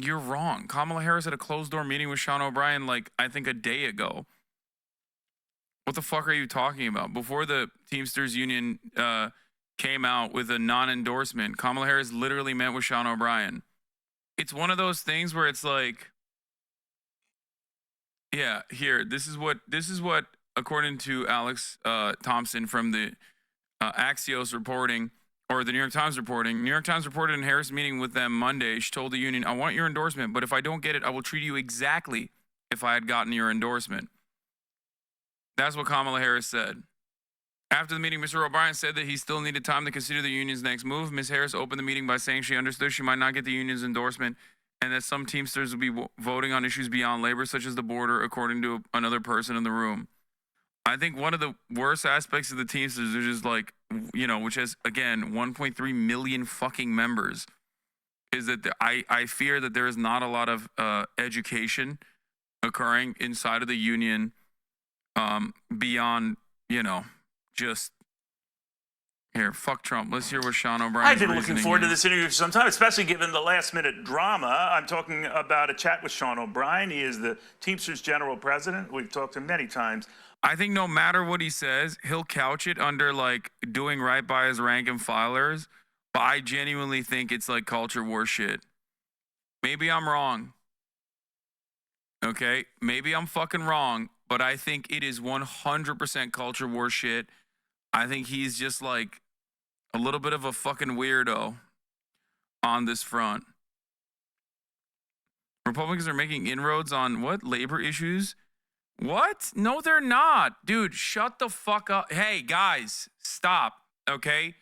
You're wrong. Kamala Harris had a closed-door meeting with Sean O'Brien, like, I think a day ago. What the fuck are you talking about? Before the Teamsters Union came out with a non-endorsement, Kamala Harris literally met with Sean O'Brien. It's one of those things where it's like, yeah, here, this is what, according to Alex Thompson from the Axios reporting, or the New York Times reporting. New York Times reported in Harris' meeting with them Monday, she told the union, I want your endorsement, but if I don't get it, I will treat you exactly if I had gotten your endorsement. That's what Kamala Harris said. After the meeting, Mr. O'Brien said that he still needed time to consider the union's next move. Ms. Harris opened the meeting by saying she understood she might not get the union's endorsement and that some Teamsters would be voting on issues beyond labor, such as the border, according to another person in the room. I think one of the worst aspects of the Teamsters is just like, which has, again, 1.3 million fucking members, is that I fear that there is not a lot of education occurring inside of the union beyond, just here, fuck Trump. Let's hear what Sean O'Brien. I've been looking forward to this interview for some time, especially given the last-minute drama. I'm talking about a chat with Sean O'Brien. He is the Teamsters General President. We've talked to him many times. I think no matter what he says, he'll couch it under, like, doing right by his rank and filers. But I genuinely think it's, like, culture war shit. Maybe I'm wrong. Okay? Maybe I'm fucking wrong. But I think it is 100% culture war shit. I think he's just like a little bit of a fucking weirdo on this front. Republicans are making inroads on what? Labor issues? What? No, they're not. Dude, shut the fuck up. Hey, guys, stop, okay?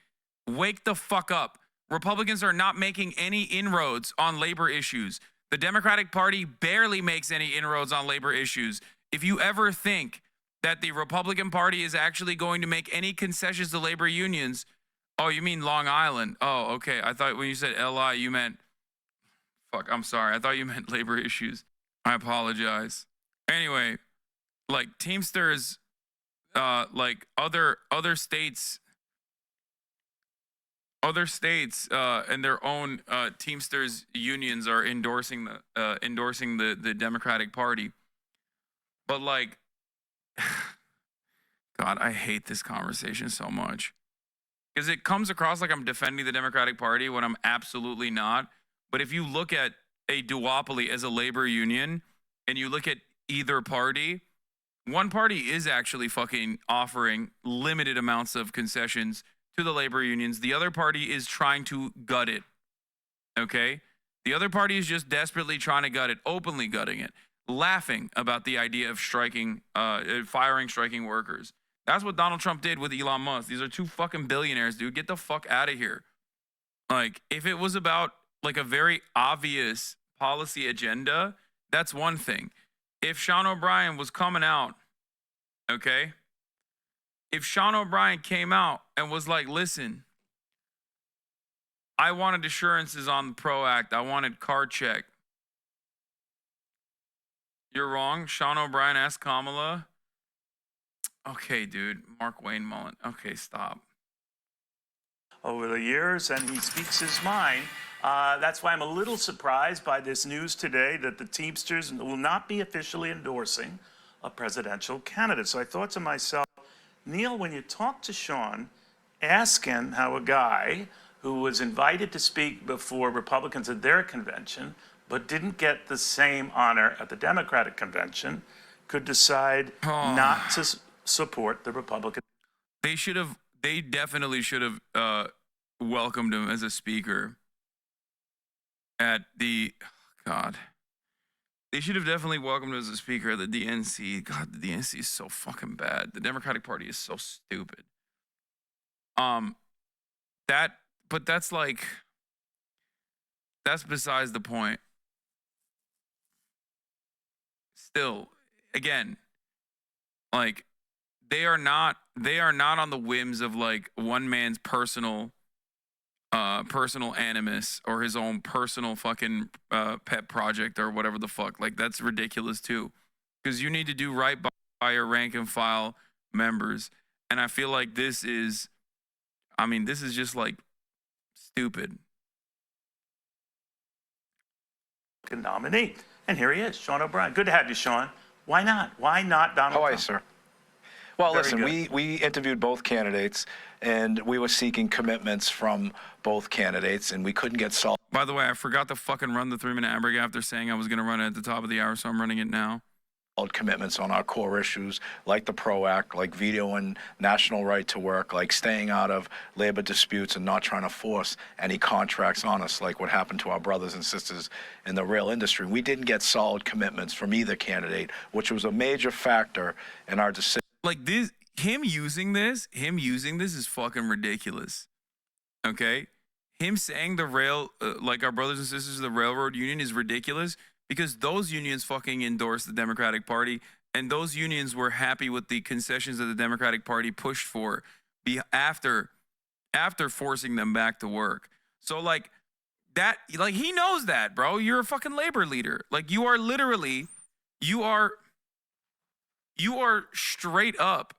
Wake the fuck up. Republicans are not making any inroads on labor issues. The Democratic Party barely makes any inroads on labor issues. If you ever think that the Republican Party is actually going to make any concessions to labor unions, oh, you mean Long Island? Oh, okay. I thought when you said LI, you meant, fuck, I'm sorry. I thought you meant labor issues. I apologize. Anyway, like Teamsters, like other states and their own Teamsters unions are endorsing the Democratic Party. But like, God, I hate this conversation so much because it comes across like I'm defending the Democratic Party when I'm absolutely not. But if you look at a duopoly as a labor union and you look at either party, one party is actually fucking offering limited amounts of concessions to the labor unions. The other party is trying to gut it. Okay? The other party is just desperately trying to gut it, openly gutting it, laughing about the idea of striking, firing striking workers. That's what Donald Trump did with Elon Musk. These are two fucking billionaires, dude. Get the fuck out of here. Like, if it was about like a very obvious policy agenda, that's one thing. If Sean O'Brien was coming out, okay? If Sean O'Brien came out and was like, listen, I wanted assurances on the PRO Act. I wanted card check. You're wrong. Sean O'Brien asked Kamala. Okay, dude. Mark Wayne Mullen. Okay, stop. Over the years, and he speaks his mind. That's why I'm a little surprised by this news today that the Teamsters will not be officially endorsing a presidential candidate. So I thought to myself, Neil, when you talk to Sean, ask him how a guy who was invited to speak before Republicans at their convention but didn't get the same honor at the Democratic convention could decide not to support the Republican. They definitely should have welcomed him as a speaker at the, God. They should have definitely welcomed him as a speaker at the DNC. God, the DNC is so fucking bad. The Democratic Party is so stupid. But that's like, that's besides the point. Still, again, like, they are not on the whims of like one man's personal animus or his own personal fucking pet project or whatever the fuck. Like, that's ridiculous too, because you need to do right by your rank and file members. And I feel like this is just like stupid. nominee. And here he is, Sean O'Brien. Good to have you, Sean. Why not? Why not Donald How are Trump? you, sir? Well, Very listen, good. we interviewed both candidates, and we were seeking commitments from both candidates, and we couldn't get solid By the way, I forgot to fucking run the 3-minute ad break after saying I was going to run it at the top of the hour, so I'm running it now. commitments on our core issues, like the PRO Act, like vetoing national right to work, like staying out of labor disputes and not trying to force any contracts on us, like what happened to our brothers and sisters in the rail industry. We didn't get solid commitments from either candidate, which was a major factor in our decision. Like this, him using this is fucking ridiculous. Okay? Him saying the rail, like our brothers and sisters of the railroad union is ridiculous because those unions fucking endorsed the Democratic Party, and those unions were happy with the concessions that the Democratic Party pushed for after forcing them back to work. So like that, like he knows that, bro. You're a fucking labor leader. Like you are literally, you are straight up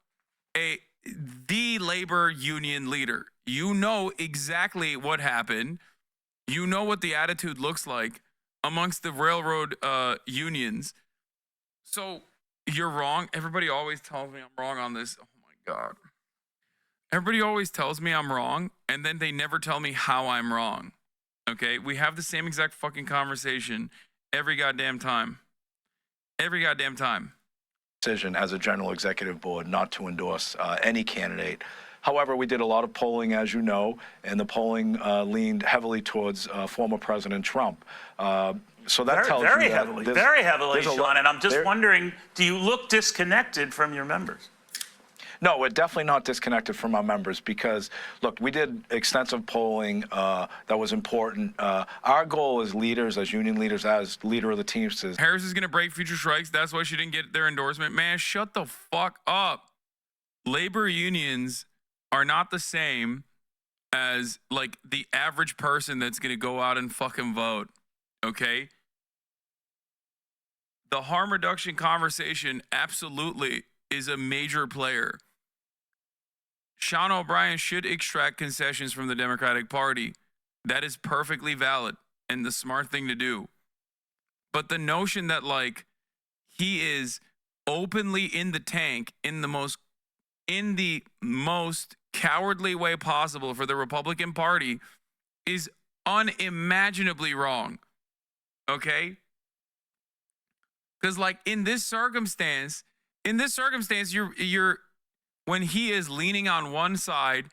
the labor union leader. You know exactly what happened. You know what the attitude looks like amongst the railroad unions. So you're wrong. Everybody always tells me I'm wrong on this. Oh my God. Everybody always tells me I'm wrong, and then they never tell me how I'm wrong. Okay? We have the same exact fucking conversation every goddamn time. Every goddamn time. Decision as a general executive board not to endorse any candidate. However, we did a lot of polling, as you know, and the polling leaned heavily towards former President Trump. So that tells you that very heavily, Sean. And I'm just there, wondering, do you look disconnected from your members? No, we're definitely not disconnected from our members because, look, we did extensive polling that was important. Our goal as leaders, as union leaders, as leader of the Teamsters. Harris is going to break future strikes. That's why she didn't get their endorsement. Man, shut the fuck up. Labor unions are not the same as, like, the average person that's going to go out and fucking vote, okay? The harm reduction conversation absolutely is a major player. Sean O'Brien should extract concessions from the Democratic Party. That is perfectly valid and the smart thing to do. But the notion that, like, he is openly in the tank in the most cowardly way possible for the Republican Party is unimaginably wrong. Okay? Because, like, in this circumstance, you're when he is leaning on one side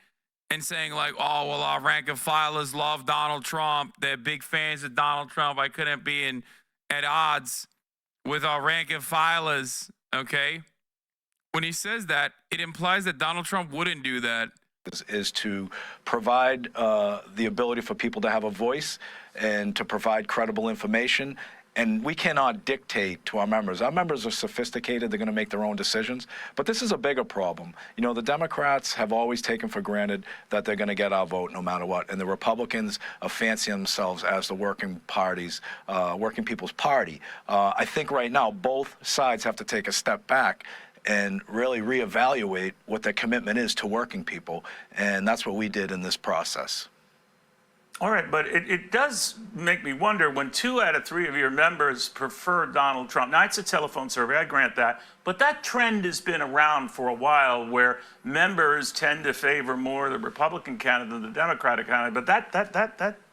and saying, like, oh, well, our rank and filers love Donald Trump. They're big fans of Donald Trump. I couldn't be at odds with our rank and filers, okay? When he says that, it implies that Donald Trump wouldn't do that. Is to provide the ability for people to have a voice and to provide credible information. And we cannot dictate to our members. Our members are sophisticated. They're going to make their own decisions. But this is a bigger problem. You know, the Democrats have always taken for granted that they're going to get our vote no matter what. And the Republicans fancy themselves as the working people's party. I think right now both sides have to take a step back and really reevaluate what their commitment is to working people. And that's what we did in this process. All right, but it does make me wonder when 2 out of 3 of your members prefer Donald Trump. Now, it's a telephone survey, I grant that, but that trend has been around for a while where members tend to favor more the Republican candidate than the Democratic candidate, but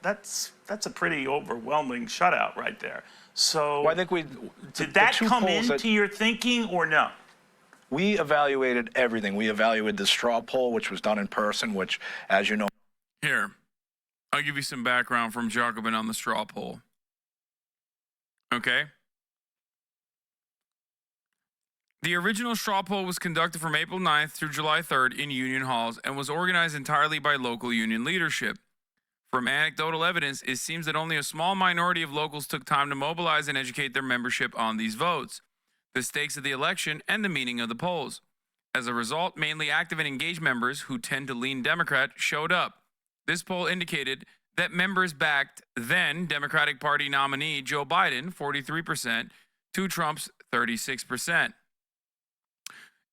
that's a pretty overwhelming shutout right there. So well, I think did that come into your thinking or no? We evaluated everything. We evaluated the straw poll, which was done in person, which, as you know. Here. I'll give you some background from Jacobin on the straw poll. Okay? The original straw poll was conducted from April 9th through July 3rd in union halls and was organized entirely by local union leadership. From anecdotal evidence, it seems that only a small minority of locals took time to mobilize and educate their membership on these votes, the stakes of the election, and the meaning of the polls. As a result, mainly active and engaged members who tend to lean Democrat showed up. This poll indicated that members backed then Democratic Party nominee Joe Biden, 43%, to Trump's 36%.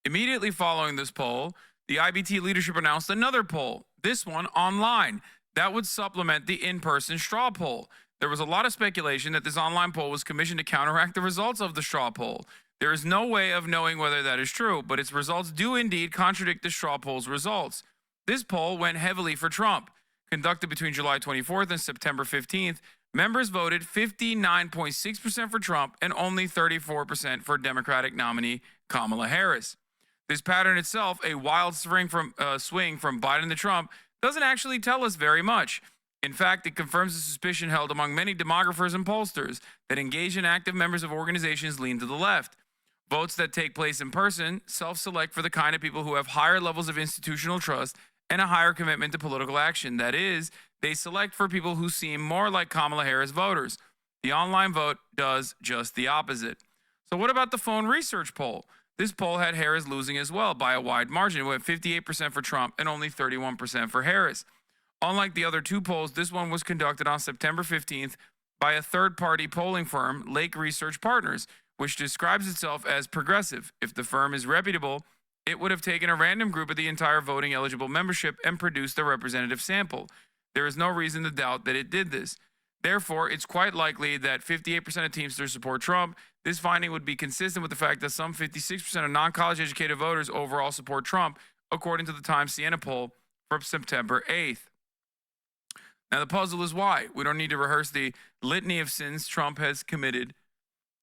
Immediately following this poll, the IBT leadership announced another poll, this one online, that would supplement the in-person straw poll. There was a lot of speculation that this online poll was commissioned to counteract the results of the straw poll. There is no way of knowing whether that is true, but its results do indeed contradict the straw poll's results. This poll went heavily for Trump. Conducted between July 24th and September 15th, members voted 59.6% for Trump and only 34% for Democratic nominee Kamala Harris. This pattern itself, a wild swing from Biden to Trump, doesn't actually tell us very much. In fact, it confirms the suspicion held among many demographers and pollsters that engaged and active members of organizations lean to the left. Votes that take place in person self-select for the kind of people who have higher levels of institutional trust and a higher commitment to political action. That is, they select for people who seem more like Kamala Harris voters. The online vote does just the opposite. So what about the phone research poll? This poll had Harris losing as well by a wide margin. It went 58% for Trump and only 31% for Harris. Unlike the other two polls, this one was conducted on September 15th by a third-party polling firm, Lake Research Partners, which describes itself as progressive. If the firm is reputable, it would have taken a random group of the entire voting eligible membership and produced a representative sample. There is no reason to doubt that it did this. Therefore, it's quite likely that 58% of Teamsters support Trump. This finding would be consistent with the fact that some 56% of non-college educated voters overall support Trump, according to the Times Siena poll from September 8th. Now, the puzzle is why. We don't need to rehearse the litany of sins Trump has committed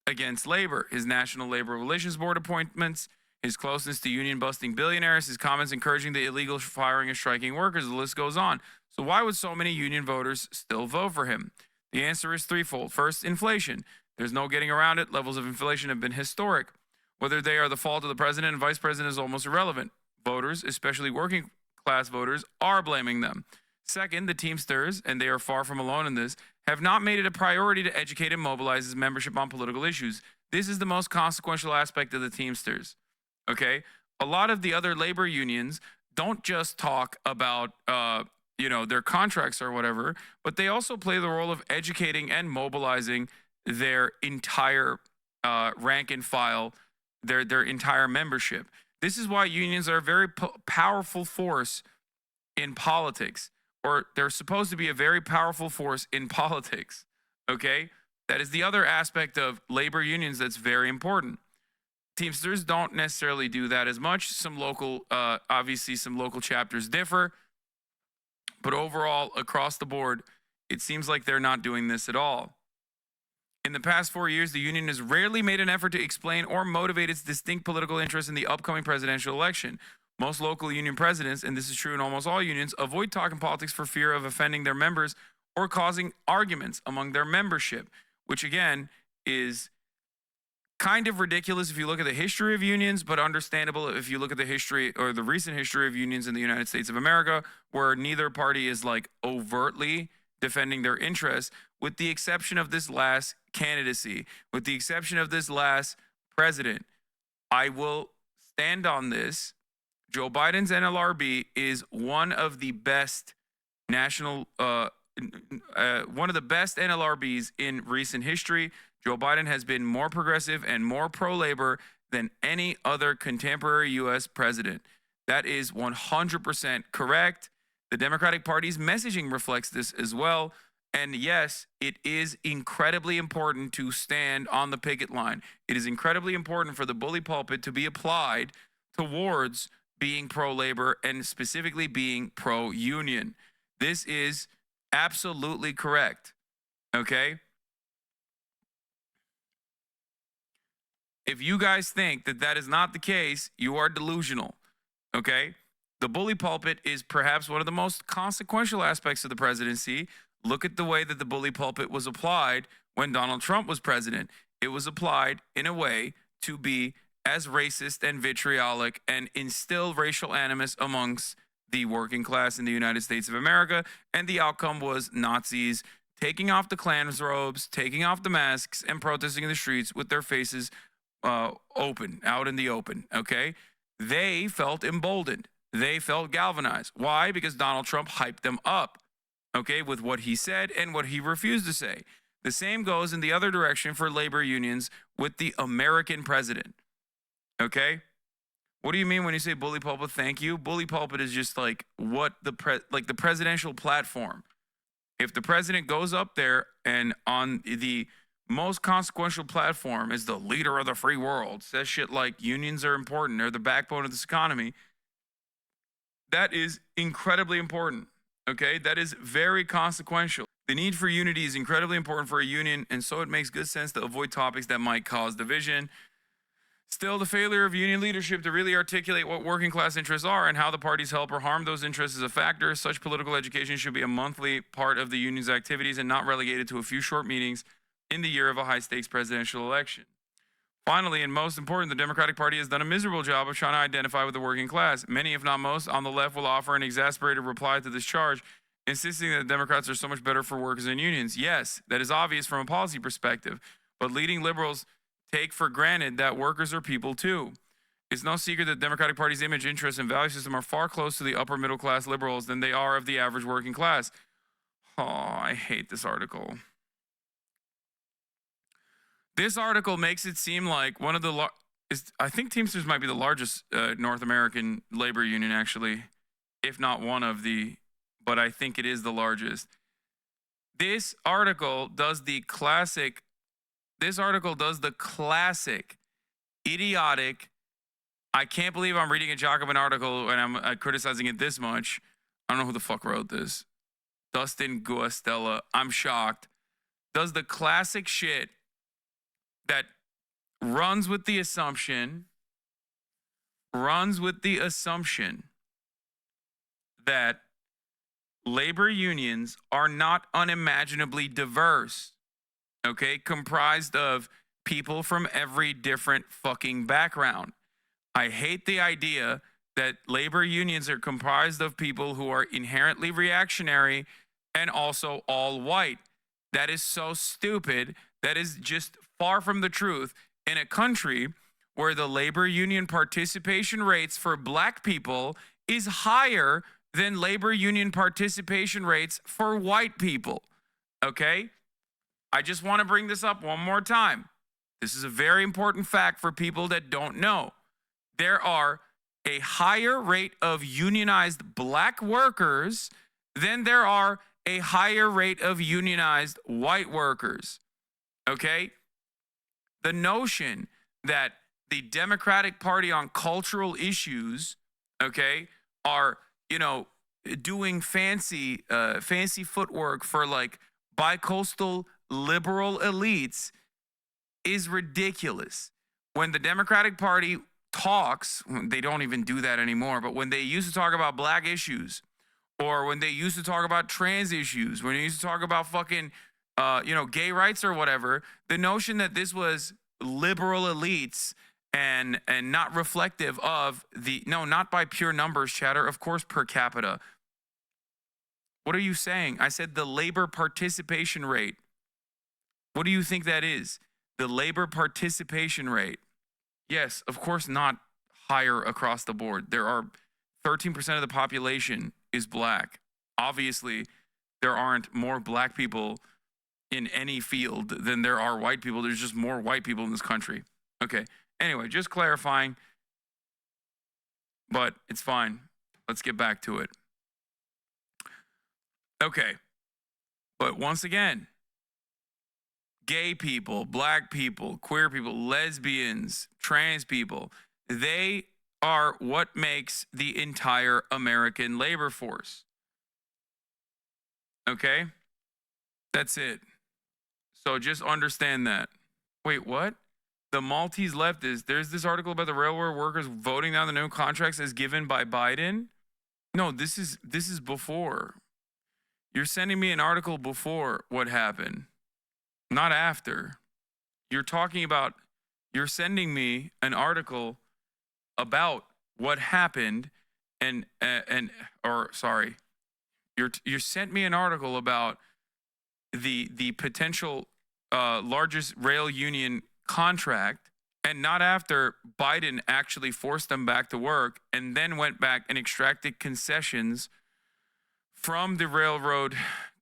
against labor: his National Labor Relations Board appointments, his closeness to union-busting billionaires, his comments encouraging the illegal firing of striking workers. The list goes on. So why would so many union voters still vote for him? The answer is threefold. First, inflation. There's no getting around it. Levels of inflation have been historic. Whether they are the fault of the president and vice president is almost irrelevant. Voters, especially working class voters, are blaming them. Second, the Teamsters, and they are far from alone in this, have not made it a priority to educate and mobilize his membership on political issues. This is the most consequential aspect of the Teamsters. Okay? A lot of the other labor unions don't just talk about their contracts or whatever, but they also play the role of educating and mobilizing their entire rank and file, their entire membership. This is why unions are a very powerful force in politics, or they're supposed to be a very powerful force in politics. Okay? That is the other aspect of labor unions that's very important. Teamsters don't necessarily do that as much. Obviously some local chapters differ, but overall, across the board, it seems like they're not doing this at all. In the past 4 years, the union has rarely made an effort to explain or motivate its distinct political interest in the upcoming presidential election. Most local union presidents, and this is true in almost all unions, avoid talking politics for fear of offending their members or causing arguments among their membership, which again is kind of ridiculous if you look at the history of unions, but understandable if you look at the history or the recent history of unions in the United States of America, where neither party is like overtly defending their interests, with the exception of this last candidacy, with the exception of this last president. I will stand on this. Joe Biden's NLRB is one of the best NLRBs in recent history. Joe Biden has been more progressive and more pro-labor than any other contemporary U.S. president. That is 100% correct. The Democratic Party's messaging reflects this as well. And yes, it is incredibly important to stand on the picket line. It is incredibly important for the bully pulpit to be applied towards being pro-labor and specifically being pro-union. This is absolutely correct. Okay? If you guys think that that is not the case, you are delusional. Okay? The bully pulpit is perhaps one of the most consequential aspects of the presidency. Look at the way that the bully pulpit was applied when Donald Trump was president. It was applied in a way to be as racist and vitriolic and instill racial animus amongst the working class in the United States of America. And the outcome was Nazis taking off the Klan's robes, taking off the masks, and protesting in the streets with their faces open, out in the open, okay? They felt emboldened. They felt galvanized. Why? Because Donald Trump hyped them up, okay, with what he said and what he refused to say. The same goes in the other direction for labor unions with the American president, okay? What do you mean when you say bully pulpit? Thank you. Bully pulpit is just like what the presidential platform. If the president goes up there and on the most consequential platform is the leader of the free world, says shit like unions are important, they're the backbone of this economy, that is incredibly important. Okay, that is very consequential. The need for unity is incredibly important for a union, and so it makes good sense to avoid topics that might cause division. Still, the failure of union leadership to really articulate what working class interests are and how the parties help or harm those interests is a factor. Such political education should be a monthly part of the union's activities and not relegated to a few short meetings in the year of a high-stakes presidential election. Finally, and most important, the Democratic Party has done a miserable job of trying to identify with the working class. Many, if not most, on the left will offer an exasperated reply to this charge, insisting that Democrats are so much better for workers and unions. Yes, that is obvious from a policy perspective, but leading liberals take for granted that workers are people too. It's no secret that the Democratic Party's image, interests, and value system are far closer to the upper middle class liberals than they are of the average working class. Oh, I hate this article. This article makes it seem like one of the I think Teamsters might be the largest North American labor union, actually, if not one of the, but I think it is the largest. This article does the classic, idiotic, I can't believe I'm reading a Jacobin article and I'm criticizing it this much. I don't know who the fuck wrote this. Dustin Guastella, I'm shocked. Does the classic shit that runs with the assumption that labor unions are not unimaginably diverse, okay, comprised of people from every different fucking background. I hate the idea that labor unions are comprised of people who are inherently reactionary and also all white. That is so stupid. That is just far from the truth in a country where the labor union participation rates for black people is higher than labor union participation rates for white people. Okay? I just want to bring this up one more time. This is a very important fact for people that don't know. There are a higher rate of unionized black workers than there are a higher rate of unionized white workers. Okay? The notion that the Democratic Party on cultural issues, okay, are, doing fancy footwork for like bicoastal liberal elites is ridiculous. When the Democratic Party talks, they don't even do that anymore, but when they used to talk about black issues, or when they used to talk about trans issues, when they used to talk about fucking gay rights or whatever, the notion that this was liberal elites and not reflective of not by pure numbers, chatter, of course, per capita. What are you saying? I said the labor participation rate. What do you think that is? The labor participation rate. Yes, of course, not higher across the board. There are 13% of the population is black. Obviously, there aren't more black people in any field than there are white people. There's just more white people in this country. Okay. Anyway, just clarifying, but it's fine. Let's get back to it. Okay. But once again, gay people, black people, queer people, lesbians, trans people, they are what makes the entire American labor force. Okay? That's it. So just understand that. Wait, what? The Maltese leftists, there's this article about the railroad workers voting down the new contracts as given by Biden. No, this is before. You're sending me an article before what happened, not after. You're sending me an article about what happened you sent me an article about the potential largest rail union contract, and not after Biden actually forced them back to work and then went back and extracted concessions from the railroad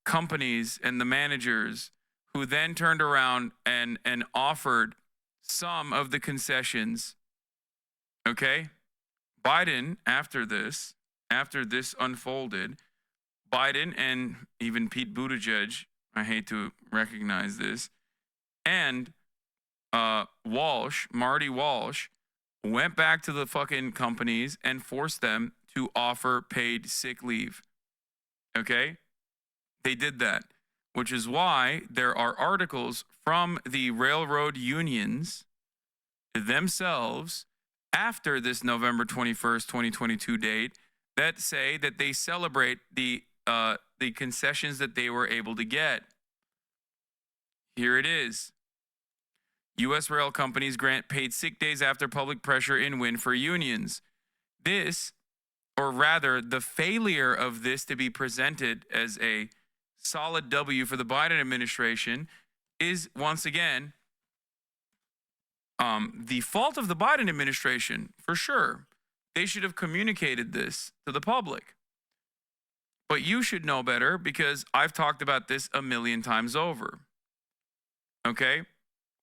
companies and the managers, who then turned around and offered some of the concessions. Okay? Biden, after this unfolded, Biden and even Pete Buttigieg, I hate to recognize this. And Marty Walsh, went back to the fucking companies and forced them to offer paid sick leave. Okay? They did that, which is why there are articles from the railroad unions themselves after this November 21st, 2022 date that say that they celebrate the concessions that they were able to get. Here it is. U.S. rail companies grant paid sick days after public pressure in win for unions. This, or rather, the failure of this to be presented as a solid W for the Biden administration is, once again, the fault of the Biden administration, for sure. They should have communicated this to the public. But you should know better because I've talked about this a million times over. Okay?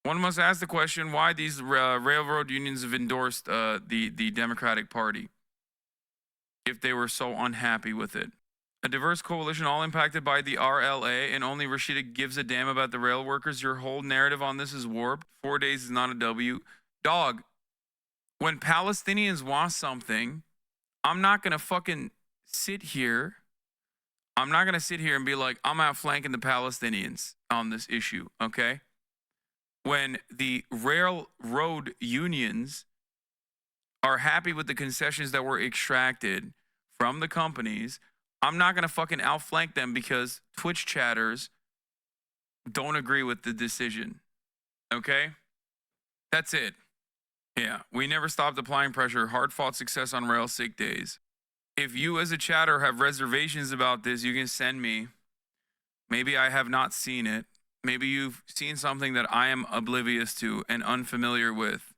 One must ask the question why these railroad unions have endorsed the Democratic Party if they were so unhappy with it. A diverse coalition all impacted by the RLA, and only Rashida gives a damn about the rail workers. Your whole narrative on this is warped. 4 days is not a W. Dog, when Palestinians want something, I'm not going to fucking sit here. I'm not going to sit here and be like, I'm outflanking the Palestinians on this issue, okay? When the railroad unions are happy with the concessions that were extracted from the companies, I'm not going to fucking outflank them because Twitch chatters don't agree with the decision. Okay? That's it. Yeah, we never stopped applying pressure. Hard-fought success on rail sick days. If you as a chatter have reservations about this, you can send me. Maybe I have not seen it. Maybe you've seen something that I am oblivious to and unfamiliar with.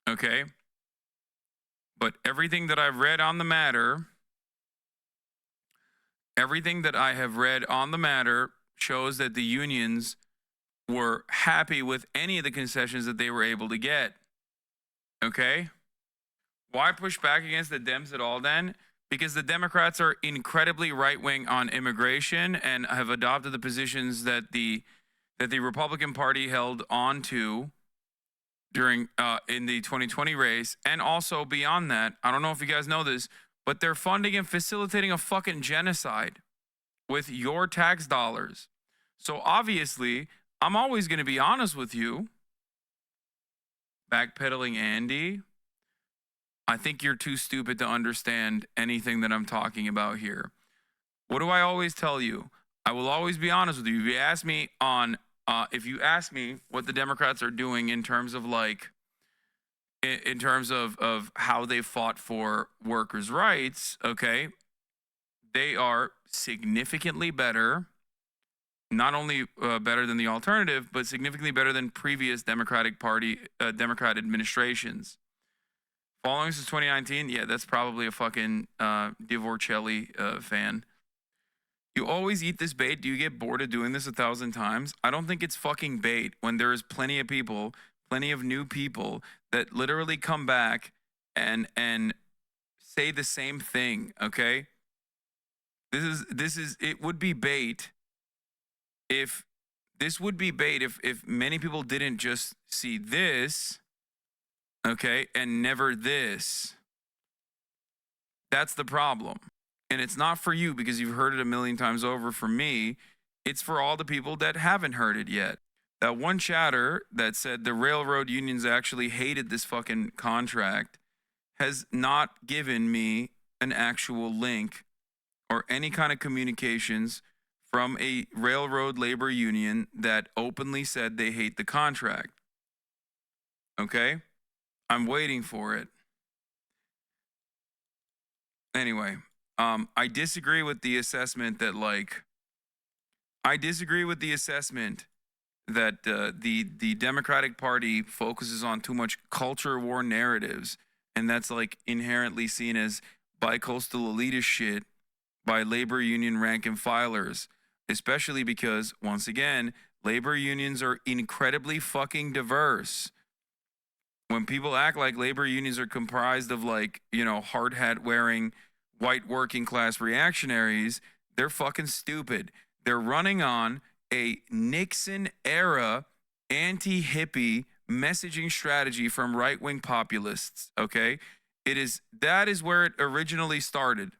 Okay? But everything that I've read on the matter, shows that the unions were happy with any of the concessions that they were able to get. Okay? Why push back against the Dems at all then? Because the Democrats are incredibly right-wing on immigration and have adopted the positions that the Republican Party held on to during in the 2020 race, and also beyond that. I don't know if you guys know this, but they're funding and facilitating a fucking genocide with your tax dollars. So obviously, I'm always going to be honest with you. Backpedaling Andy, I think you're too stupid to understand anything that I'm talking about here. What do I always tell you? I will always be honest with you. If you ask me what the Democrats are doing in terms of of how they fought for workers' rights, okay, they are significantly better. Not only better than the alternative, but significantly better than previous Democrat administrations. Following since 2019, yeah, that's probably a fucking Divorcelli fan. You always eat this bait. Do you get bored of doing this 1,000 times? I don't think it's fucking bait when there is plenty of people, plenty of new people that literally come back and say the same thing, okay? It would be bait if many people didn't just see this, okay, and never this. That's the problem. And it's not for you because you've heard it a million times over. For me, it's for all the people that haven't heard it yet. That one chatter that said the railroad unions actually hated this fucking contract has not given me an actual link or any kind of communications from a railroad labor union that openly said they hate the contract. Okay? I'm waiting for it. Anyway, I disagree with the assessment that the Democratic Party focuses on too much culture war narratives, and that's like inherently seen as bi-coastal elitist shit by labor union rank and filers, especially because, once again, labor unions are incredibly fucking diverse. When people act like labor unions are comprised of hard hat wearing white working class reactionaries, they're fucking stupid. They're running on a Nixon-era anti-hippie messaging strategy from right-wing populists, okay? That is where it originally started.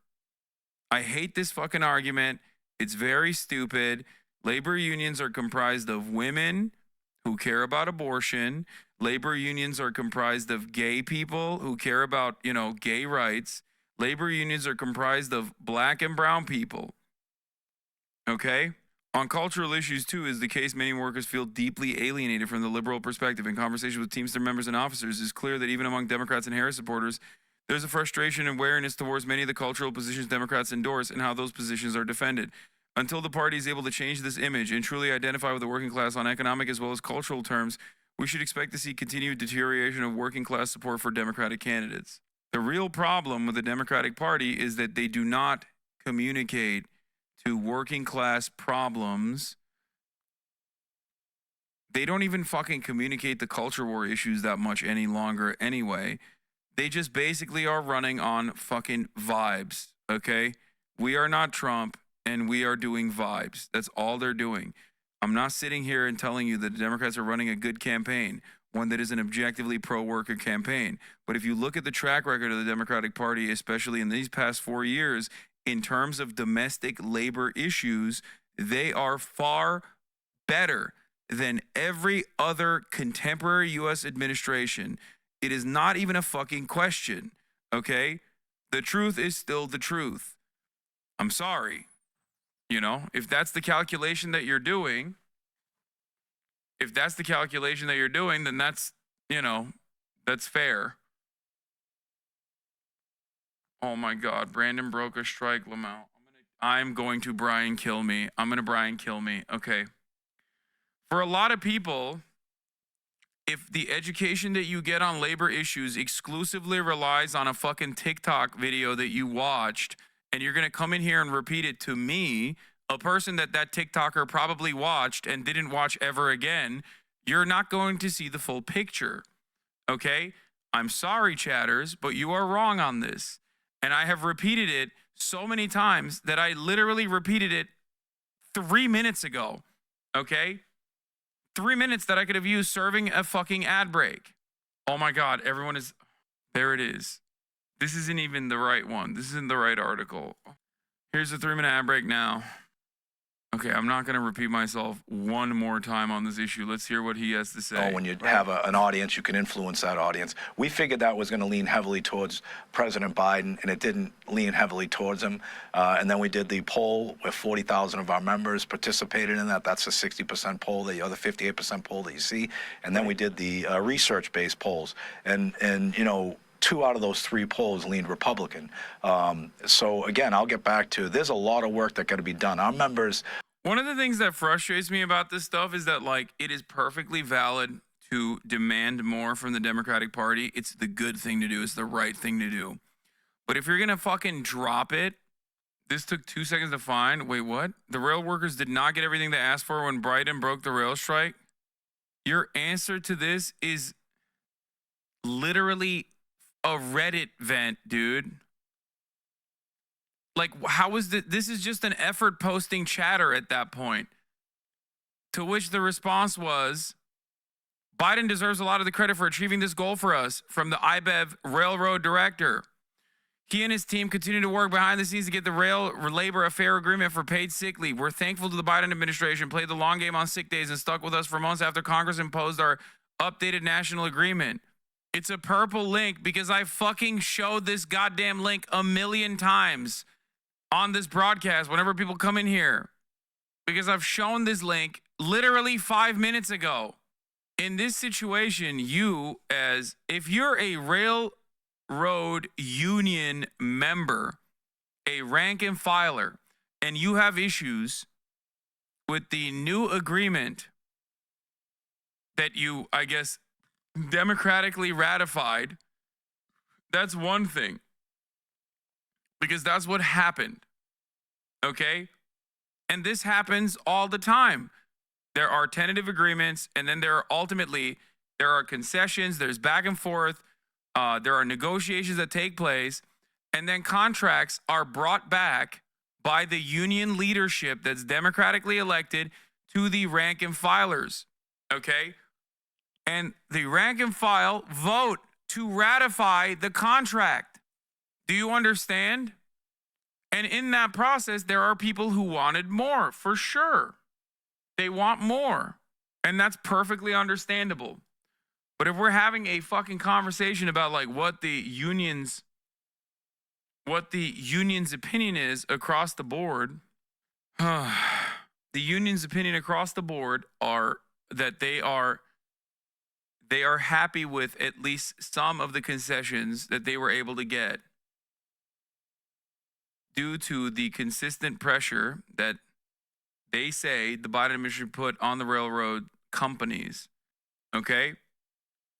I hate this fucking argument. It's very stupid. Labor unions are comprised of women who care about abortion. Labor unions are comprised of gay people who care about, gay rights. Labor unions are comprised of black and brown people. Okay? On cultural issues, too, is the case many workers feel deeply alienated from the liberal perspective. In conversations with Teamster members and officers, it's clear that even among Democrats and Harris supporters, there's a frustration and wariness towards many of the cultural positions Democrats endorse and how those positions are defended. Until the party is able to change this image and truly identify with the working class on economic as well as cultural terms, we should expect to see continued deterioration of working class support for Democratic candidates. The real problem with the Democratic Party is that they do not communicate to working class problems. They don't even fucking communicate the culture war issues that much any longer anyway. They just basically are running on fucking vibes, okay? We are not Trump, and we are doing vibes. That's all they're doing. I'm not sitting here and telling you that the Democrats are running a good campaign, one that is an objectively pro-worker campaign. But if you look at the track record of the Democratic Party, especially in these past 4 years, in terms of domestic labor issues, they are far better than every other contemporary U.S. administration. It is not even a fucking question, okay? The truth is still the truth. I'm sorry. If that's the calculation that you're doing, then that's, that's fair. Oh my God, Brandon broke a strike, Lamau. I'm going to Brian kill me. Okay. For a lot of people, if the education that you get on labor issues exclusively relies on a fucking TikTok video that you watched, and you're going to come in here and repeat it to me, a person that TikToker probably watched and didn't watch ever again, you're not going to see the full picture. Okay? I'm sorry, chatters, but you are wrong on this. And I have repeated it so many times that I literally repeated it 3 minutes ago. Okay? 3 minutes that I could have used serving a fucking ad break. Oh my God, there it is. This isn't even the right one. This isn't the right article. Here's the 3-minute ad break now. Okay, I'm not going to repeat myself one more time on this issue. Let's hear what he has to say. When you have an audience, you can influence that audience. We figured that was going to lean heavily towards President Biden, and it didn't lean heavily towards him. And then we did the poll where 40,000 of our members participated in that. That's a 60% poll, the other 58% poll that you see. And then we did the research-based polls. And 2 out of those 3 polls leaned Republican. So again, I'll get back to, there's a lot of work that got to be done. Our members. One of the things that frustrates me about this stuff is that, it is perfectly valid to demand more from the Democratic Party. It's the good thing to do. It's the right thing to do. But if you're going to fucking drop it, this took 2 seconds to find. Wait, what? The rail workers did not get everything they asked for when Biden broke the rail strike? Your answer to this is literally a Reddit vent, dude. How is this is just an effort posting chatter at that point. To which the response was, Biden deserves a lot of the credit for achieving this goal for us, from the IBEV railroad director. He and his team continue to work behind the scenes to get the rail labor a fair agreement for paid sick leave. We're thankful to the Biden administration, played the long game on sick days and stuck with us for months after Congress imposed our updated national agreement. It's a purple link because I fucking showed this goddamn link 1,000,000 times on this broadcast whenever people come in here. Because I've shown this link literally 5 minutes ago. In this situation, if you're a railroad union member, a rank and filer, and you have issues with the new agreement that you, I guess, democratically ratified, that's one thing. Because that's what happened. Okay? And this happens all the time. There are tentative agreements, and then there are concessions, there's back and forth, there are negotiations that take place, and then contracts are brought back by the union leadership that's democratically elected to the rank and filers. Okay? And the rank and file vote to ratify the contract. Do you understand? And in that process, there are people who wanted more, for sure. They want more. And that's perfectly understandable. But if we're having a fucking conversation about like what the union's opinion is across the board, the union's opinion across the board are that they are happy with at least some of the concessions that they were able to get due to the consistent pressure that they say the Biden administration put on the railroad companies. Okay?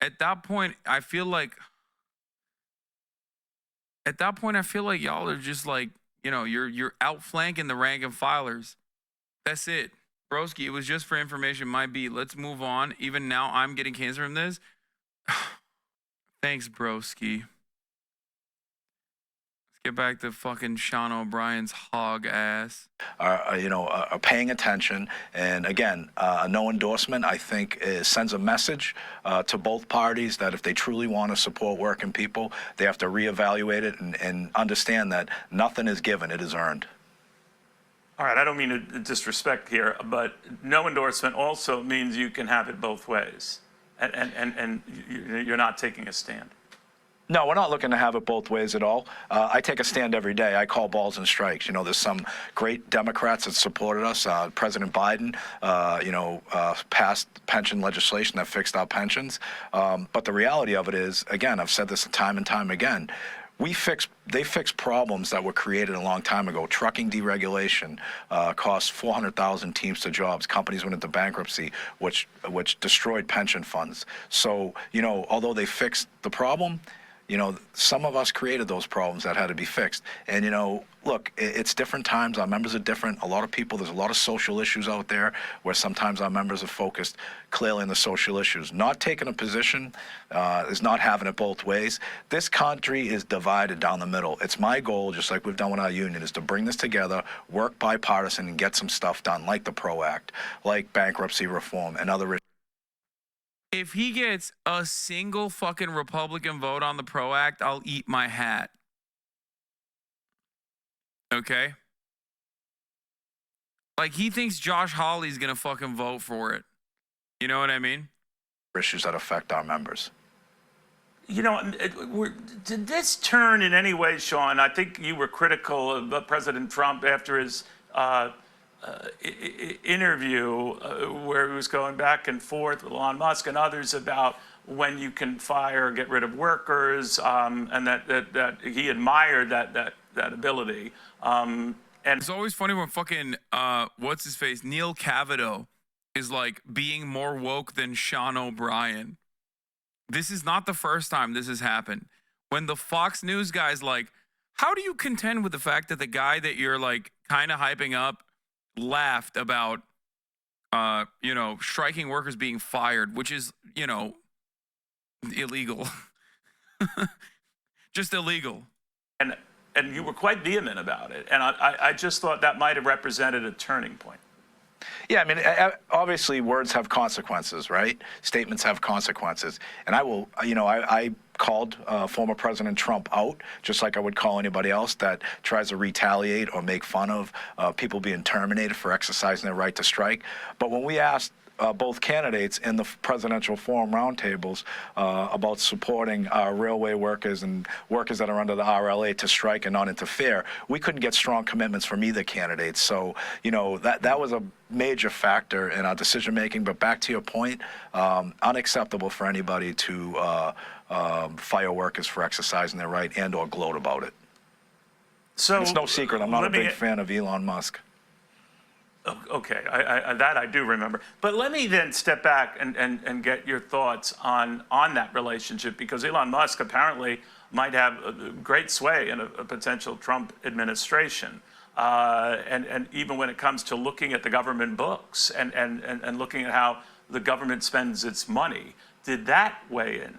At that point, I feel like y'all are just like, you're outflanking the rank and filers. That's it. Broski, it was just for information. Might be. Let's move on. Even now, I'm getting cancer from this. Thanks, broski. Get back to fucking Sean O'Brien's hog ass. Are paying attention. And again, a no endorsement, I think, sends a message to both parties that if they truly want to support working people, they have to reevaluate it and understand that nothing is given, it is earned. All right, I don't mean to disrespect here, but no endorsement also means you can have it both ways. And you're not taking a stand. No, we're not looking to have it both ways at all. I take a stand every day. I call balls and strikes. There's some great Democrats that supported us. President Biden, passed pension legislation that fixed our pensions. But the reality of it is, again, I've said this time and time again, they fix problems that were created a long time ago. Trucking deregulation cost 400,000 Teamster jobs. Companies went into bankruptcy, which destroyed pension funds. So, although they fixed the problem, some of us created those problems that had to be fixed. And, look, it's different times. Our members are different. A lot of people, there's a lot of social issues out there where sometimes our members are focused clearly on the social issues. Not taking a position is not having it both ways. This country is divided down the middle. It's my goal, just like we've done with our union, is to bring this together, work bipartisan, and get some stuff done, like the PRO Act, like bankruptcy reform, and other issues. If he gets a single fucking Republican vote on the PRO Act, I'll eat my hat. Okay? Like, he thinks Josh Hawley's gonna fucking vote for it. You know what I mean? Issues that affect our members. Did this turn in any way, Sean? I think you were critical of President Trump after his interview where he was going back and forth with Elon Musk and others about when you can fire or get rid of workers, and that he admired that ability. And it's always funny when fucking what's his face, Neil Cavuto, is like being more woke than Sean O'Brien. This is not the first time this has happened. When the Fox News guy's like, how do you contend with the fact that the guy that you're like kind of hyping up laughed about, striking workers being fired, which is, illegal. Just illegal. And you were quite vehement about it. And I just thought that might have represented a turning point. Yeah, I mean, obviously words have consequences, right? Statements have consequences. And I called former President Trump out, just like I would call anybody else that tries to retaliate or make fun of people being terminated for exercising their right to strike. But when we asked both candidates in the presidential forum roundtables about supporting our railway workers and workers that are under the RLA to strike and not interfere, we couldn't get strong commitments from either candidate. So, that was a major factor in our decision making. But back to your point, unacceptable for anybody to fire workers for exercising their right and or gloat about it. So it's no secret I'm not a big fan of Elon Musk. Okay, that I do remember. But let me then step back and get your thoughts on that relationship, because Elon Musk apparently might have a great sway in a potential Trump administration. And even when it comes to looking at the government books and looking at how the government spends its money, did that weigh in?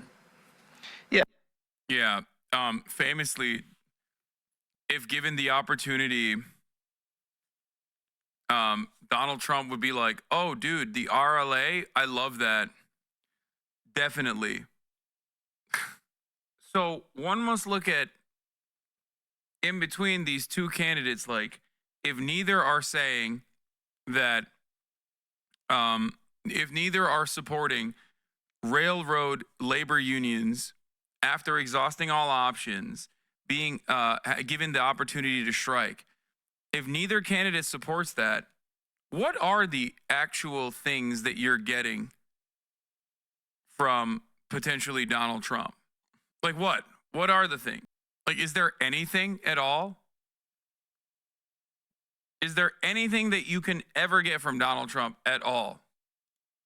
Yeah. Famously, if given the opportunity Donald Trump would be like, oh, dude, the RLA, I love that. Definitely. So one must look at in between these two candidates, like if neither are saying that, if neither are supporting railroad labor unions after exhausting all options, being given the opportunity to strike, if neither candidate supports that, what are the actual things that you're getting from potentially Donald Trump? Like what? What are the things? Like, is there anything at all? Is there anything that you can ever get from Donald Trump at all?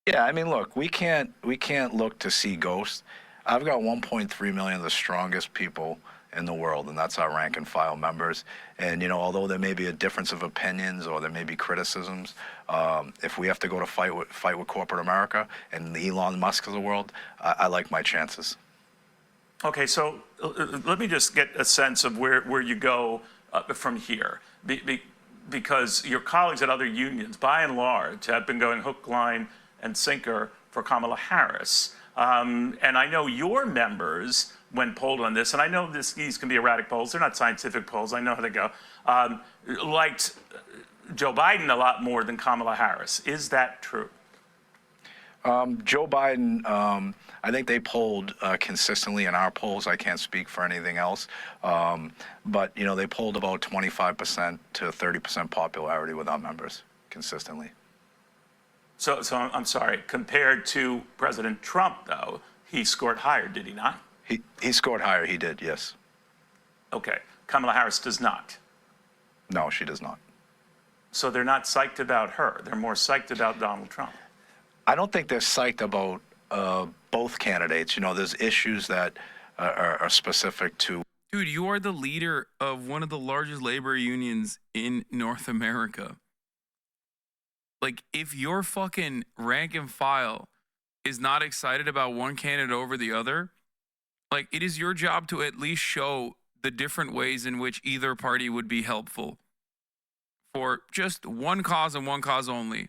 Yeah, I mean, look, we can't look to see ghosts. I've got 1.3 million of the strongest people in the world, and that's our rank and file members. And although there may be a difference of opinions or there may be criticisms, if we have to go to fight with corporate America and the Elon Musk of the world, I like my chances. Okay, so let me just get a sense of where you go from here. Because your colleagues at other unions, by and large, have been going hook, line, and sinker for Kamala Harris. And I know your members, when polled on this, and I know these can be erratic polls, they're not scientific polls, I know how they go, liked Joe Biden a lot more than Kamala Harris. Is that true? Joe Biden, I think they polled consistently in our polls. I can't speak for anything else. But, they polled about 25% to 30% popularity with our members consistently. So I'm sorry, compared to President Trump, though, he scored higher, did he not? He scored higher, he did, yes. Okay, Kamala Harris does not. No, she does not. So they're not psyched about her. They're more psyched about Donald Trump. I don't think they're psyched about both candidates. There's issues that are specific to. Dude, you are the leader of one of the largest labor unions in North America. Like, if your fucking rank and file is not excited about one candidate over the other, like, it is your job to at least show the different ways in which either party would be helpful for just one cause and one cause only: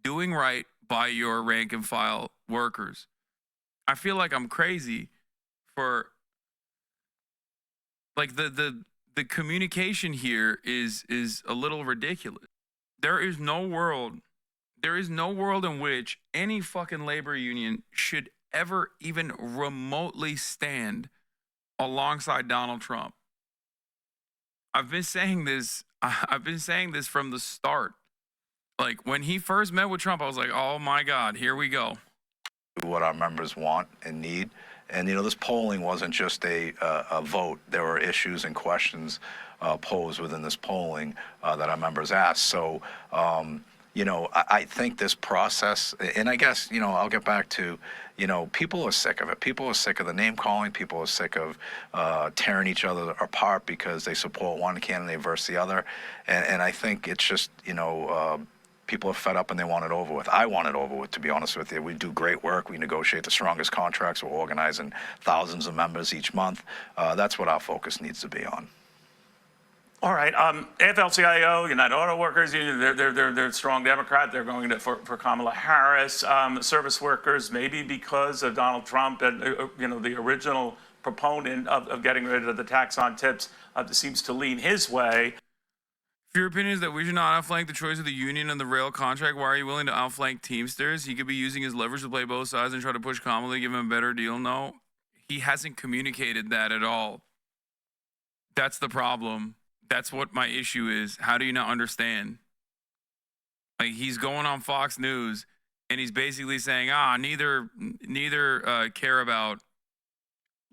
doing right by your rank and file workers. I feel like I'm crazy for, like, the communication here is a little ridiculous. There is no world in which any fucking labor union should ever even remotely stand alongside Donald Trump. I've been saying this from the start. Like, when he first met with Trump, I was like, oh my God, here we go. What our members want and need. And, this polling wasn't just a vote. There were issues and questions posed within this polling that our members asked. So, I think this process, and I guess, I'll get back to, people are sick of it. People are sick of the name calling. People are sick of tearing each other apart because they support one candidate versus the other. And I think it's just, people are fed up and they want it over with. I want it over with, to be honest with you. We do great work. We negotiate the strongest contracts. We're organizing thousands of members each month. That's what our focus needs to be on. All right. AFL-CIO, United Auto Workers Union, they're strong Democrat. They're going for Kamala Harris. Service workers, maybe because of Donald Trump and the original proponent of getting rid of the tax on tips, seems to lean his way. If your opinion is that we should not outflank the choice of the union and the rail contract, why are you willing to outflank Teamsters? He could be using his leverage to play both sides and try to push Kamala to give him a better deal. No, he hasn't communicated that at all. That's the problem. That's what my issue is. How do you not understand? Like, he's going on Fox News and he's basically saying, neither care about,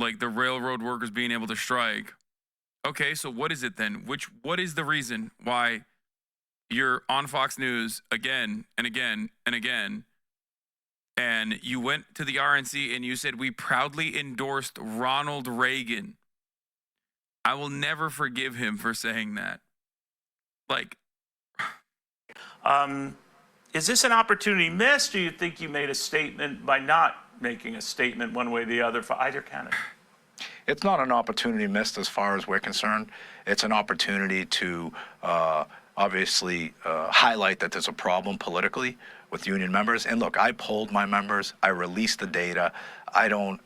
like, the railroad workers being able to strike. Okay, so what is it then? What is the reason why you're on Fox News again and again and again, and you went to the RNC and you said, we proudly endorsed Ronald Reagan? I will never forgive him for saying that. Like, is this an opportunity missed? Do you think you made a statement by not making a statement one way or the other for either candidate? It's not an opportunity missed as far as we're concerned. It's an opportunity to obviously highlight that there's a problem politically with union members. And look, I polled my members. I released the data. I don't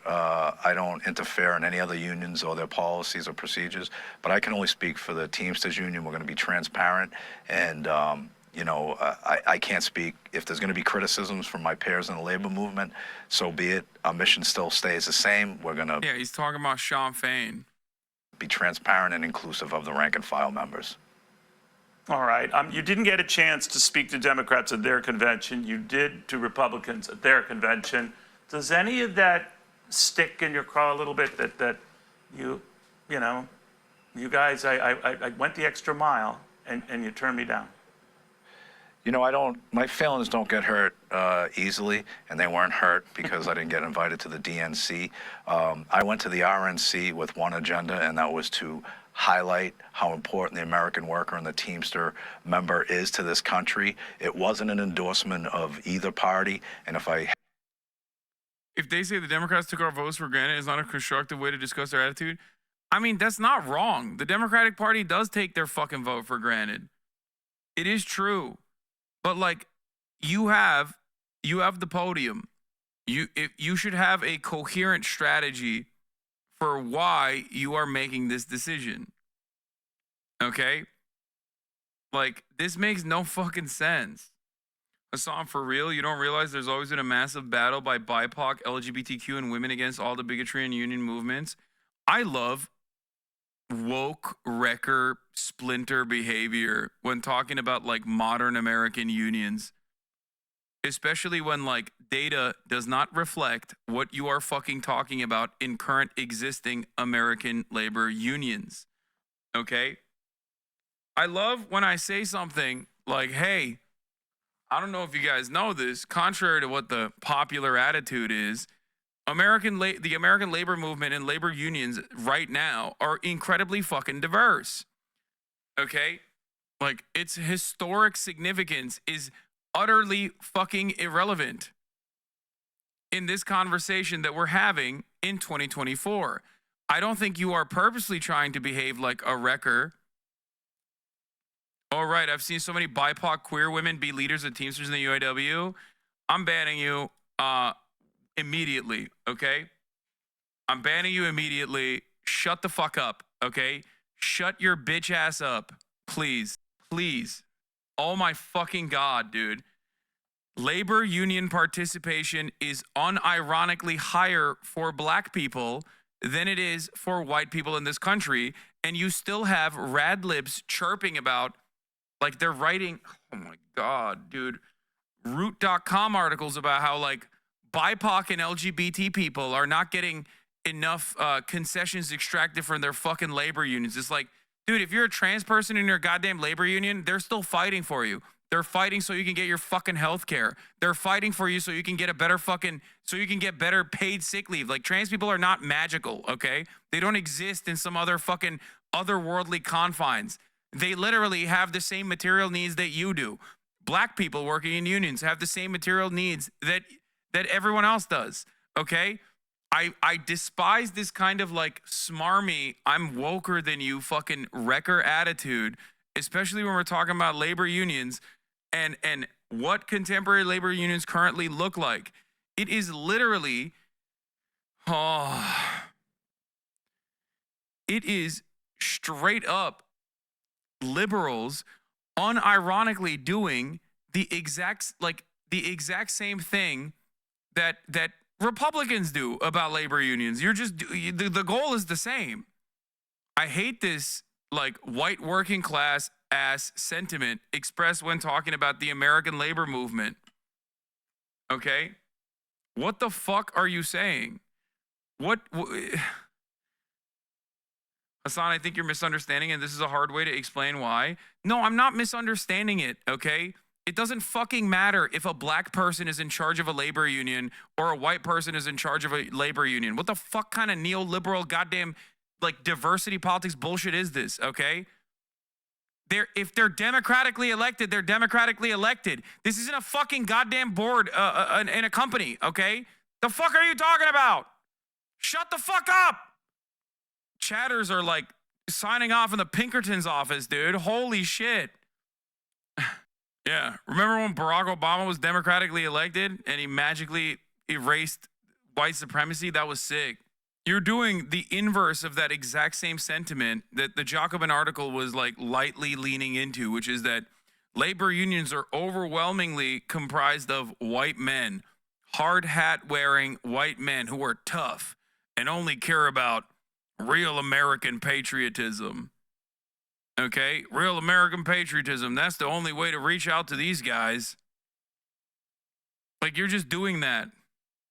interfere in any other unions or their policies or procedures. But I can only speak for the Teamsters Union. We're going to be transparent, and I can't speak. If there's going to be criticisms from my peers in the labor movement, so be it. Our mission still stays the same. We're going to he's talking about Sean Fain. be transparent and inclusive of the rank and file members. All right. You didn't get a chance to speak to Democrats at their convention. You did to Republicans at their convention. Does any of that stick in your craw a little bit that you guys, I went the extra mile and you turned me down? My feelings don't get hurt easily, and they weren't hurt because I didn't get invited to the DNC. I went to the RNC with one agenda, and that was to highlight how important the American worker and the Teamster member is to this country. It wasn't an endorsement of either party, and If they say the Democrats took our votes for granted, it's not a constructive way to discuss their attitude. I mean, that's not wrong. The Democratic Party does take their fucking vote for granted. It is true. But like, you have the podium. You should have a coherent strategy for why you are making this decision. Okay? Like, this makes no fucking sense. Hasan, for real, you don't realize there's always been a massive battle by BIPOC, LGBTQ, and women against all the bigotry and union movements. I love woke wrecker splinter behavior when talking about like modern American unions, especially when like data does not reflect what you are fucking talking about in current existing American labor unions. Okay? I love when I say something like, hey, I don't know if you guys know this, contrary to what the popular attitude is, the American labor movement and labor unions right now are incredibly fucking diverse. Okay? Like, its historic significance is utterly fucking irrelevant in this conversation that we're having in 2024. I don't think you are purposely trying to behave like a wrecker. All right, I've seen so many BIPOC queer women be leaders of Teamsters in the UAW. I'm banning you immediately, okay? I'm banning you immediately. Shut the fuck up, okay? Shut your bitch ass up, please. Please. Oh my fucking God, dude. Labor union participation is unironically higher for black people than it is for white people in this country, and you still have rad libs chirping about, like, they're writing, oh my God, dude, Root.com articles about how, like, BIPOC and LGBT people are not getting enough concessions extracted from their fucking labor unions. It's like, dude, if you're a trans person in your goddamn labor union, they're still fighting for you. They're fighting so you can get your fucking health care. They're fighting for you so you can get better paid sick leave. Like, trans people are not magical, okay? They don't exist in some other fucking otherworldly confines. They literally have the same material needs that you do. Black people working in unions have the same material needs that everyone else does, okay? I despise this kind of like smarmy, I'm woker than you fucking wrecker attitude, especially when we're talking about labor unions and what contemporary labor unions currently look like. It is literally, it is straight up liberals unironically doing the exact same thing that Republicans do about labor unions. The goal is the same. I hate this like white working class ass sentiment expressed when talking about the American labor movement. Okay? What the fuck are you saying? Hasan, I think you're misunderstanding, and this is a hard way to explain why. No, I'm not misunderstanding it, okay? It doesn't fucking matter if a black person is in charge of a labor union or a white person is in charge of a labor union. What the fuck kind of neoliberal goddamn like diversity politics bullshit is this, okay? If they're democratically elected, they're democratically elected. This isn't a fucking goddamn board in a company, okay? The fuck are you talking about? Shut the fuck up! Chatters are like signing off in the Pinkertons office, dude. Holy shit. Yeah. Remember when Barack Obama was democratically elected and he magically erased white supremacy? That was sick. You're doing the inverse of that exact same sentiment that the Jacobin article was like lightly leaning into, which is that labor unions are overwhelmingly comprised of white men, hard hat wearing white men who are tough and only care about real American patriotism. Okay? Real American patriotism. That's the only way to reach out to these guys. Like, you're just doing that.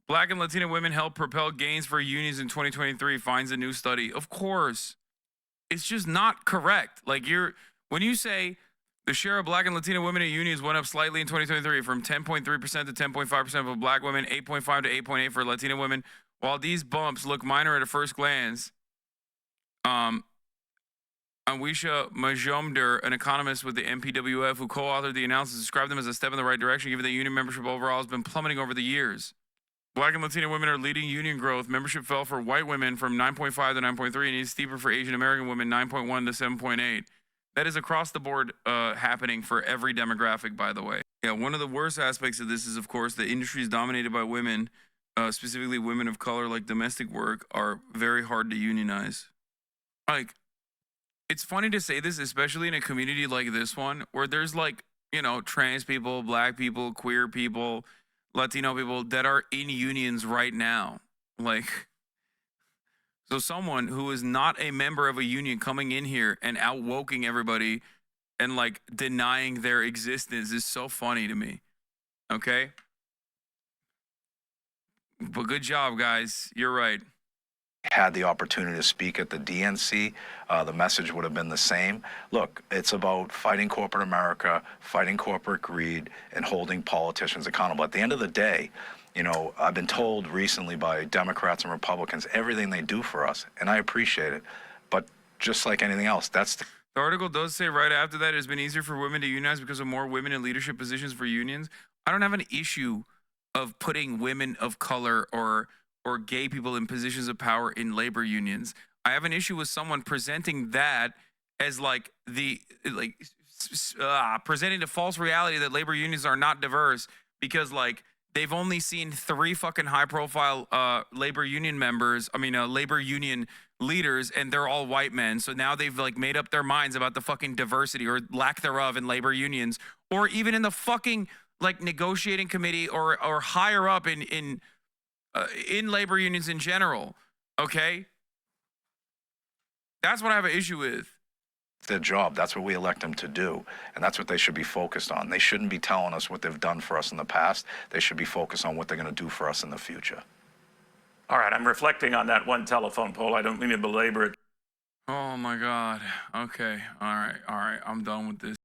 Black and Latina women help propel gains for unions in 2023, finds a new study. Of course. It's just not correct. Like, when you say the share of Black and Latina women in unions went up slightly in 2023 from 10.3% to 10.5% for Black women, 8.5 to 8.8 for Latina women. While these bumps look minor at a first glance, Anwisha Majumder, an economist with the MPWF who co-authored the analysis, described them as a step in the right direction, given that union membership overall has been plummeting over the years. Black and Latina women are leading union growth. Membership fell for white women from 9.5 to 9.3 and is steeper for Asian American women, 9.1 to 7.8. That is across the board happening for every demographic, by the way. Yeah, one of the worst aspects of this is, of course, the industry is dominated by women, specifically women of color, like domestic work, are very hard to unionize. Like, it's funny to say this, especially in a community like this one, where there's like, trans people, Black people, queer people, Latino people that are in unions right now. Like, so someone who is not a member of a union coming in here and outwoking everybody and like denying their existence is so funny to me. Okay? But good job, guys. You're right. Had the opportunity to speak at the DNC, the message would have been the same. Look, it's about fighting corporate America, fighting corporate greed, and holding politicians accountable. At the end of the day, I've been told recently by Democrats and Republicans everything they do for us, and I appreciate it. But just like anything else, that's the article does say right after that it has been easier for women to unionize because of more women in leadership positions for unions. I don't have an issue of putting women of color or gay people in positions of power in labor unions. I have an issue with someone presenting that as presenting the false reality that labor unions are not diverse because they've only seen 3 fucking high profile labor union leaders, and they're all white men. So now they've made up their minds about the fucking diversity or lack thereof in labor unions, or even in the fucking negotiating committee or higher up in labor unions in general. Okay? That's what I have an issue with. their job. That's what we elect them to do, and that's what they should be focused on. They shouldn't be telling us what they've done for us in the past. They should be focused on what they're going to do for us in the future. All right, I'm reflecting on that one telephone poll. I don't mean to belabor it. Oh my God. Okay. All right. I'm done with this.